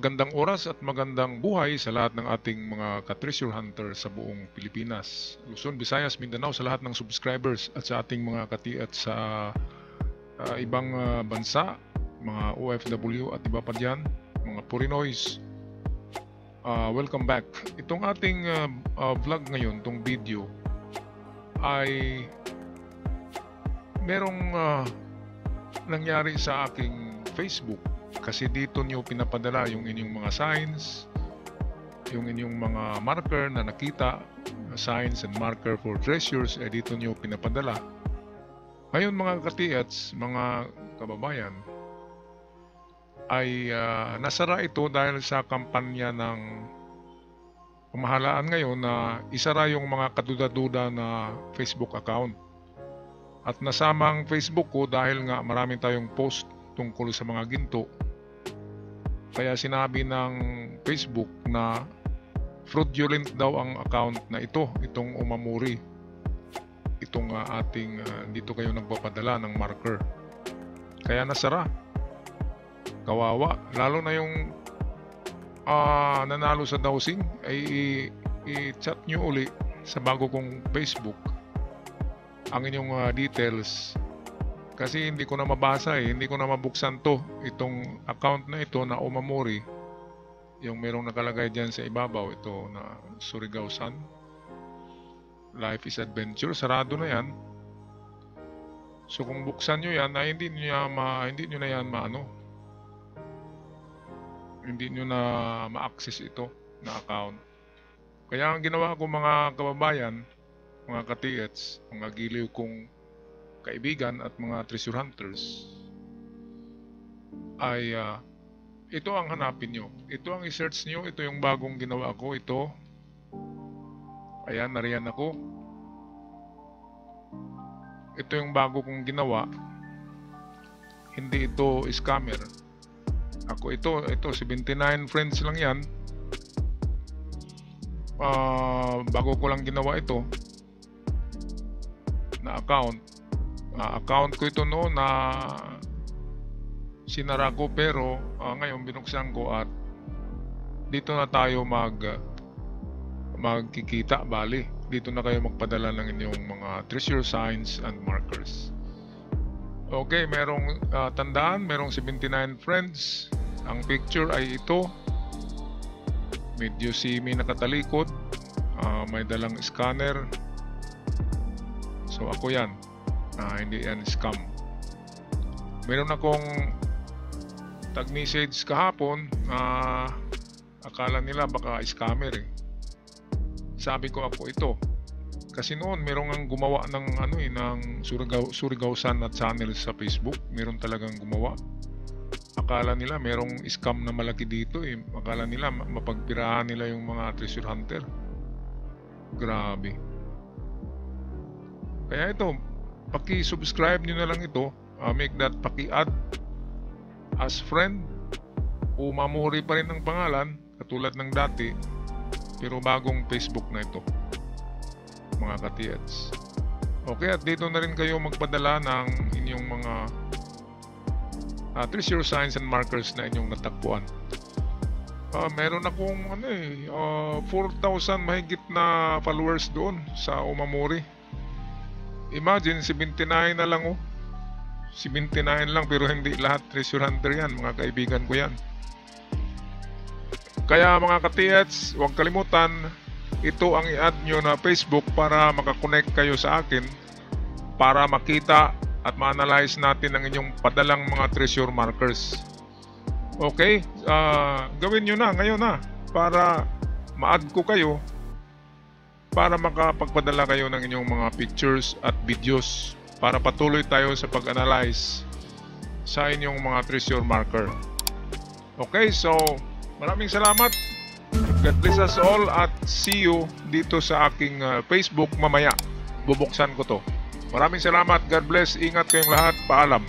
Magandang oras at magandang buhay sa lahat ng ating mga ka-treasure hunter sa buong Pilipinas, Luzon, Visayas, Mindanao, sa lahat ng subscribers at sa ating mga katiat sa ibang bansa, mga OFW at iba pa dyan, mga Purinoys. Welcome back. Itong ating vlog ngayon, itong video, ay merong nangyari sa aking Facebook. Kasi dito nyo pinapadala yung inyong mga signs, yung inyong mga marker na nakita, signs and marker for treasures, dito nyo pinapadala. Ngayon mga katiats, mga kababayan, ay nasara ito dahil sa kampanya ng pamahalaan ngayon na isara yung mga kaduda-duda na Facebook account. At nasama ang Facebook ko dahil nga marami tayong post tungkol sa mga ginto. Kaya sinabi ng Facebook na fraudulent daw ang account na ito, itong Umamuri. Itong ating dito kayo nagpapadala ng marker. Kaya nasara. Kawawa. Lalo na yung nanalo sa dowsing ay i-chat nyo uli sa bago kong Facebook ang inyong details. Kasi hindi ko na mabasa hindi ko na mabuksan itong account na ito na Umamuri. Yung merong nakalagay dyan sa ibabaw, ito na Surigao-san Life is Adventure, sarado na yan. So kung buksan nyo yan, hindi nyo na yan hindi nyo na ma-access ito na account. Kaya ang ginawa ko mga kababayan, mga katiets, mga giliw kong kaibigan at mga treasure hunters, ay ito ang hanapin nyo. Ito ang i-search nyo. Ito yung bagong ginawa ko. Ito. Ayan, nariyan ako. Ito yung bago kong ginawa. Hindi ito scammer. Ako ito 79 friends lang yan. Bago ko lang ginawa ito na account. Account ko ito noon na sinara ko, pero ngayon binuksan ko at dito na tayo magkikita. Bali, dito na kayo magpadala ng inyong mga treasure signs and markers. Okay, merong tandaan, merong 79 friends. Ang picture ay ito. Medyo simi nakatalikod. May dalang scanner. So ako yan. Hindi yan scam. Meron akong tag-message kahapon na akala nila baka scammer Sabi ko ako ito. Kasi noon merong ang gumawa ng ng Surigao-san na channel sa Facebook. Meron talagang gumawa. Akala nila merong scam na malaki dito Akala nila mapagpirahan nila yung mga treasure hunter. Grabe. Kaya ito, paki-subscribe nyo na lang ito. Make that paki-add as friend. Umamuri pa rin ang pangalan, katulad ng dati, pero bagong Facebook na ito, mga katiats. Okay, at dito na rin kayo magpadala ng inyong mga treasure signs and markers na inyong natagpuan. Meron akong 4,000 mahigit na followers doon sa Umamuri. Imagine, 79 na lang 79 lang, pero hindi lahat treasure hunter yan, mga kaibigan ko yan. Kaya mga katiats, huwag kalimutan, ito ang i-add nyo na Facebook para makakonect kayo sa akin, para makita at ma-analyze natin ang inyong padalang mga treasure markers. Okay, gawin nyo na ngayon para ma-add ko kayo, para makapagpadala kayo ng inyong mga pictures at videos para patuloy tayo sa pag-analyze sa inyong mga treasure marker. Okay, so maraming salamat. God bless us all at see you dito sa aking Facebook mamaya. Bubuksan ko to. Maraming salamat. God bless. Ingat kayong lahat. Paalam.